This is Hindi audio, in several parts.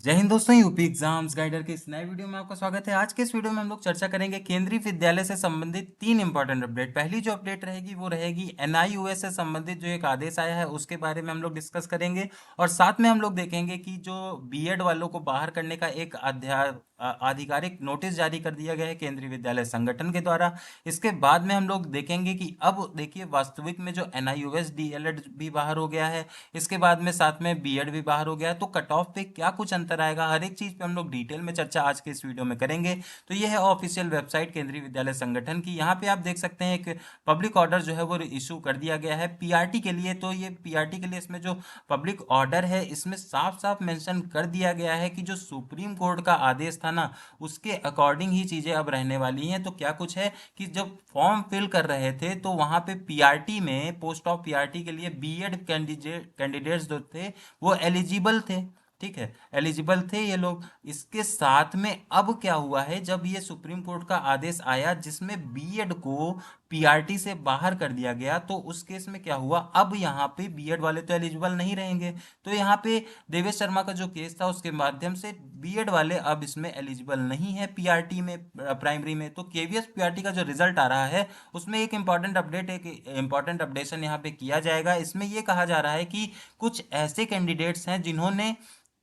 जय हिंद दोस्तों, यूपी एग्जाम्स गाइडर के इस नए वीडियो में आपका स्वागत है। आज के इस वीडियो में हम लोग चर्चा करेंगे केंद्रीय विद्यालय से संबंधित तीन इंपॉर्टेंट अपडेट। पहली जो अपडेट रहेगी वो रहेगी एनआईओएस से संबंधित जो एक आदेश आया है उसके बारे में हम लोग डिस्कस करेंगे, और साथ में हम लोग देखेंगे कि जो बीएड वालों को बाहर करने का एक आधिकारिक नोटिस जारी कर दिया गया है केंद्रीय विद्यालय संगठन के द्वारा। इसके बाद में हम लोग देखेंगे कि अब देखिए वास्तविक में जो एनआईओएस डीएलएड भी बाहर हो गया है, इसके बाद में साथ में बीएड भी बाहर हो गया है, तो कट ऑफ पे क्या कुछ अंतर आएगा, हर एक चीज पे हम लोग डिटेल में चर्चा आज के इस वीडियो में करेंगे। तो ये है ऑफिशियल वेबसाइट केंद्रीय विद्यालय संगठन की। यहाँ पे आप देख सकते हैं एक पब्लिक ऑर्डर जो है वो इशू कर दिया गया है पीआरटी के लिए। तो ये पीआरटी के लिए इसमें जो पब्लिक ऑर्डर है इसमें साफ साफ मेंशन कर दिया गया है कि जो सुप्रीम कोर्ट का आदेश था ना, उसके अकॉर्डिंग ही चीजें अब रहने वाली हैं। तो क्या कुछ है कि जब फॉर्म फिल कर रहे थे तो वहां पे पीआरटी में, पोस्ट ऑफ पीआरटी के लिए बीएड कैंडिडेट्स जो थे वो एलिजिबल थे। ठीक है, एलिजिबल थे ये लोग। इसके साथ में अब क्या हुआ है, जब ये सुप्रीम कोर्ट का आदेश आया जिसमें बीएड को पीआरटी से बाहर कर दिया गया, तो उस केस में क्या हुआ, अब यहाँ पे बीएड वाले तो एलिजिबल नहीं रहेंगे। तो यहाँ पे देवेश शर्मा का जो केस था उसके माध्यम से बीएड वाले अब इसमें एलिजिबल नहीं है पीआरटी में, प्राइमरी में। तो केवीएस पीआरटी का जो रिजल्ट आ रहा है उसमें एक इंपॉर्टेंट अपडेशन यहाँ पे किया जाएगा। इसमें ये कहा जा रहा है कि कुछ ऐसे कैंडिडेट्स हैं जिन्होंने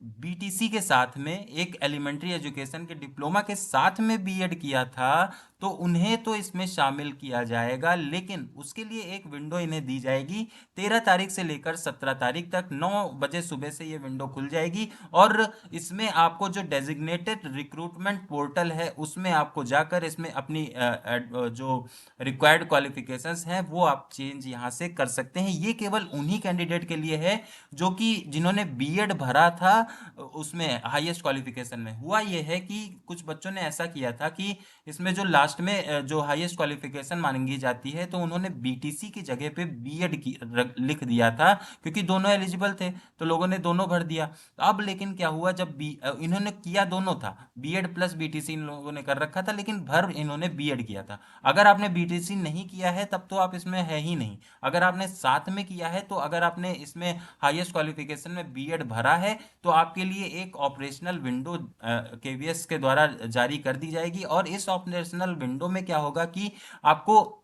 बीटीसी के साथ में एक एलिमेंट्री एजुकेशन के डिप्लोमा के साथ में बीएड किया था, तो उन्हें तो इसमें शामिल किया जाएगा, लेकिन उसके लिए एक विंडो इन्हें दी जाएगी। 13 तारीख से लेकर 17 तारीख तक 9 बजे सुबह से ये विंडो खुल जाएगी, और इसमें आपको जो डेजिग्नेटेड रिक्रूटमेंट पोर्टल है उसमें आपको जाकर इसमें अपनी जो रिक्वायर्ड क्वालिफिकेशंस हैं वो आप चेंज यहाँ से कर सकते हैं। ये केवल उन्हीं कैंडिडेट के लिए है जो कि जिन्होंने बीएड भरा था उसमें हाईएस्ट क्वालिफिकेशन में। हुआ ये है कि कुछ बच्चों ने ऐसा किया था कि इसमें जो लास्ट में जो हाईएस्ट क्वालिफिकेशन मांगी जाती है, तो उन्होंने बीटीसी की जगह पे बीएड की लिख दिया था, क्योंकि दोनों एलिजिबल थे तो लोगों ने दोनों भर दिया। अब लेकिन क्या हुआ, जब इन्होंने किया दोनों था, बीएड प्लस बीटीसी इन लोगों ने कर रखा था, लेकिन भर इन्होंने बीएड किया था। अगर आपने बीटीसी नहीं किया है तब तो आप इसमें है ही नहीं। अगर आपने साथ में किया है, तो अगर आपने इसमें हाईएस्ट क्वालिफिकेशन में बीएड भरा है तो आपके लिए एक ऑपरेशनल विंडो केवीएस के द्वारा जारी कर दी जाएगी। और इस ऑपरेशनल विंडो में क्या होगा कि आपको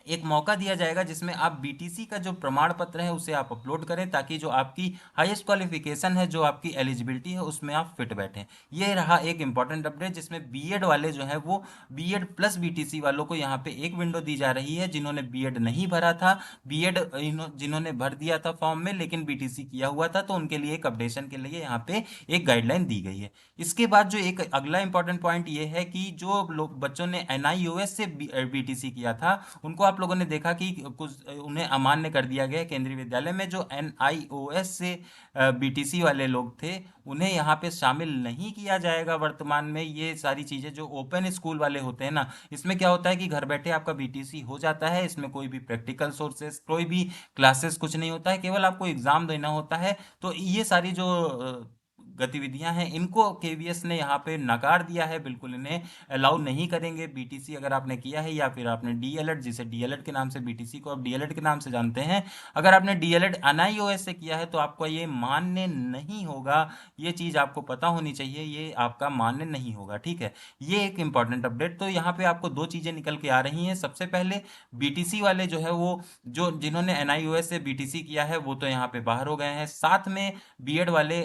एक मौका दिया जाएगा जिसमें आप बीटीसी का जो प्रमाण पत्र है उसे आप अपलोड करें, ताकि जो आपकी हाईएस्ट क्वालिफिकेशन है, जो आपकी एलिजिबिलिटी है, उसमें आप फिट बैठें। ये रहा एक इंपॉर्टेंट अपडेट जिसमें बीएड वाले जो है वो बीएड प्लस बीटीसी वालों को यहाँ पे एक विंडो दी जा रही है। जिन्होंने बीएड नहीं भरा था, बीएड जिन्होंने भर दिया था फॉर्म में लेकिन बीटीसी किया हुआ था, तो उनके लिए एक अपडेशन के लिए यहाँ पे एक गाइडलाइन दी गई है। इसके बाद जो एक अगला इंपॉर्टेंट पॉइंट ये है कि जो लोग बच्चों ने एनआईओएस से बीटीसी किया था, उनको आप लोगों ने देखा कि कुछ उन्हें अमान्य कर दिया गया केंद्रीय विद्यालय में। जो एनआईओएस से बीटीसी वाले लोग थे उन्हें यहाँ पे शामिल नहीं किया जाएगा वर्तमान में। ये सारी चीज़ें जो ओपन स्कूल वाले होते हैं ना, इसमें क्या होता है कि घर बैठे आपका बीटीसी हो जाता है। इसमें कोई भी प्रैक्टिकल सोर्सेस, कोई भी क्लासेस कुछ नहीं होता है, केवल आपको एग्जाम देना होता है। तो ये सारी जो गतिविधियां हैं इनको केवीएस ने यहाँ पे नकार दिया है, बिल्कुल इन्हें अलाउ नहीं करेंगे। बीटीसी अगर आपने किया है या फिर आपने डीएलएड, जिसे डीएलएड के नाम से, बीटीसी को अब डीएलएड के नाम से जानते हैं, अगर आपने डीएलएड एनआईओएस से किया है तो आपका ये मान्य नहीं होगा। ये चीज़ आपको पता होनी चाहिए, ये आपका मान्य नहीं होगा। ठीक है, ये एक इंपॉर्टेंट अपडेट। तो यहाँ पे आपको दो चीज़ें निकल के आ रही हैं। सबसे पहले बीटीसी वाले जो है वो, जो जिन्होंने एनआईओएस से बीटीसी किया है वो तो यहाँ पे बाहर हो गए हैं। साथ में बीएड वाले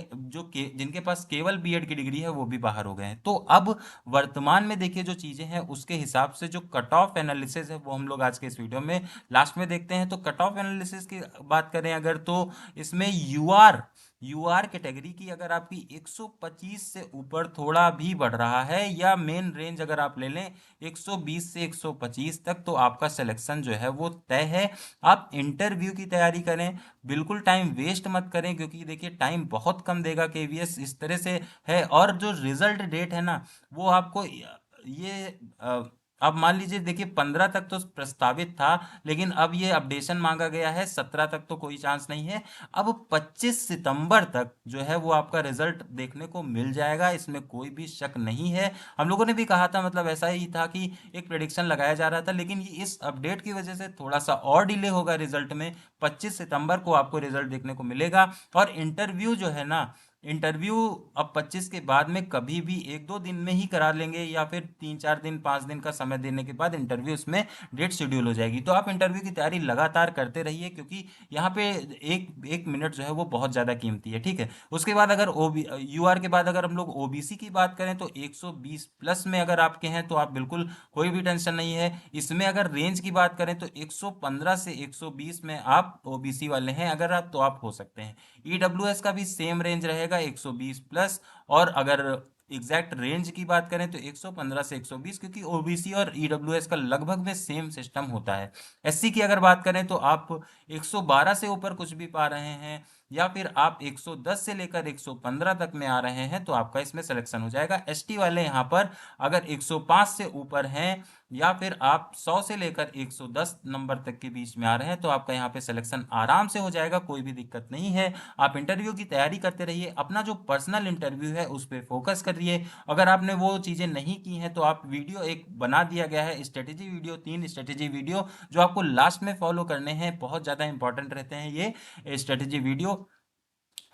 जिनके पास केवल बीएड की डिग्री है वो भी बाहर हो गए हैं। तो अब वर्तमान में देखिए जो चीजें हैं उसके हिसाब से जो कट ऑफ एनालिसिस है वो हम लोग आज के इस वीडियो में लास्ट में देखते हैं। तो कट ऑफ एनालिसिस की बात करें अगर, तो इसमें यूआर कैटेगरी की अगर आपकी 125 से ऊपर थोड़ा भी बढ़ रहा है, या मेन रेंज अगर आप ले लें 120 से 125 तक, तो आपका सिलेक्शन जो है वो तय है। आप इंटरव्यू की तैयारी करें, बिल्कुल टाइम वेस्ट मत करें, क्योंकि देखिए टाइम बहुत कम देगा केवीएस, इस तरह से है। और जो रिजल्ट डेट है ना, वो आपको ये अब मान लीजिए, देखिए 15 तक तो प्रस्तावित था, लेकिन अब ये अपडेशन मांगा गया है 17 तक, तो कोई चांस नहीं है। अब 25 सितंबर तक जो है वो आपका रिजल्ट देखने को मिल जाएगा, इसमें कोई भी शक नहीं है। हम लोगों ने भी कहा था, मतलब ऐसा ही था कि एक प्रेडिक्शन लगाया जा रहा था, लेकिन ये इस अपडेट की वजह से थोड़ा सा और डिले होगा रिजल्ट में। 25 सितंबर को आपको रिजल्ट देखने को मिलेगा। और इंटरव्यू जो है ना, इंटरव्यू अब 25 के बाद में कभी भी 1-2 दिन में ही करा लेंगे, या फिर 3-4 दिन 5 दिन का समय देने के बाद इंटरव्यू उसमें डेट शेड्यूल हो जाएगी। तो आप इंटरव्यू की तैयारी लगातार करते रहिए, क्योंकि यहाँ पे एक एक मिनट जो है वो बहुत ज़्यादा कीमती है, ठीक है। उसके बाद अगर यूआर के बाद अगर हम लोग ओबीसी की बात करें तो 120 प्लस में अगर आपके हैं तो आप बिल्कुल कोई भी टेंशन नहीं है। इसमें अगर रेंज की बात करें तो 115 से 120 में आप ओबीसी वाले हैं अगर आप, तो आप हो सकते हैं। ईडब्ल्यूएस का भी सेम रेंज रहेगा 120 प्लस, और अगर एग्जैक्ट रेंज की बात करें तो 115 से 120, क्योंकि ओबीसी और ईडब्ल्यूएस का लगभग में सेम सिस्टम होता है। एससी की अगर बात करें तो आप 112 से ऊपर कुछ भी पा रहे हैं, या फिर आप 110 से लेकर 115 तक में आ रहे हैं तो आपका इसमें सिलेक्शन हो जाएगा। एसटी वाले यहाँ पर अगर 105 से ऊपर हैं, या फिर आप 100 से लेकर 110 नंबर तक के बीच में आ रहे हैं तो आपका यहाँ पे सिलेक्शन आराम से हो जाएगा, कोई भी दिक्कत नहीं है। आप इंटरव्यू की तैयारी करते रहिए, अपना जो पर्सनल इंटरव्यू है उस पर फोकस करिए। अगर आपने वो चीज़ें नहीं की हैं तो आप वीडियो एक बना दिया गया है स्ट्रेटेजी वीडियो, 3 स्ट्रेटेजी वीडियो जो आपको लास्ट में फॉलो करने हैं, बहुत ज़्यादा इंपॉर्टेंट रहते हैं ये स्ट्रेटेजी वीडियो।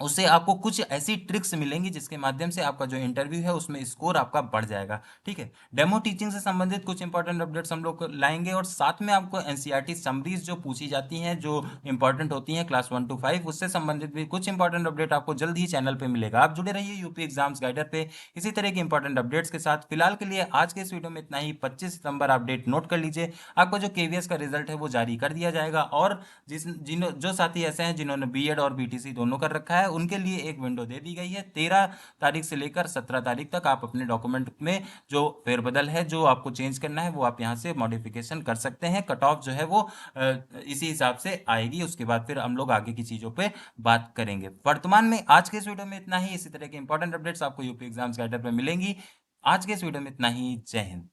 उससे आपको कुछ ऐसी ट्रिक्स मिलेंगी जिसके माध्यम से आपका जो इंटरव्यू है उसमें स्कोर आपका बढ़ जाएगा, ठीक है। डेमो टीचिंग से संबंधित कुछ इंपॉर्टेंट अपडेट्स हम लोग लाएंगे, और साथ में आपको एनसीईआरटी समरीज जो पूछी जाती हैं, जो इंपॉर्टेंट होती हैं क्लास 1 to 5, उससे संबंधित भी कुछ इंपॉर्टेंट अपडेट आपको जल्द ही चैनल पे मिलेगा। आप जुड़े रहिए यूपी एग्जाम्स गाइडर पे इसी तरह के इंपॉर्टेंट अपडेट्स के साथ। फिलहाल के लिए आज के इस वीडियो में इतना ही। 25 सितंबर आप डेट नोट कर लीजिए, आपका जो केवीएस का रिजल्ट है वो जारी कर दिया जाएगा, और जो साथी ऐसे हैं जिन्होंने बीएड और बीटीसी दोनों कर रखा है उनके लिए एक विंडो दे दी गई है। 13 तारीख से लेकर 17 तारीख तक आप अपने डॉक्यूमेंट में जो फेरबदल है, जो आपको चेंज करना है, वो आप यहाँ से मॉडिफिकेशन कर सकते हैं। कट ऑफ जो है वो इसी हिसाब से आएगी, उसके बाद फिर हम लोग आगे की चीज़ों पे बात करेंगे। वर्तमान में आज के इस वीडियो में इतना ही। इसी तरह के इंपॉर्टेंट अपडेट्स आपको यूपी एग्जाम्स गाइडर पे मिलेंगी। आज के इस वीडियो में इतना ही। जय हिंद।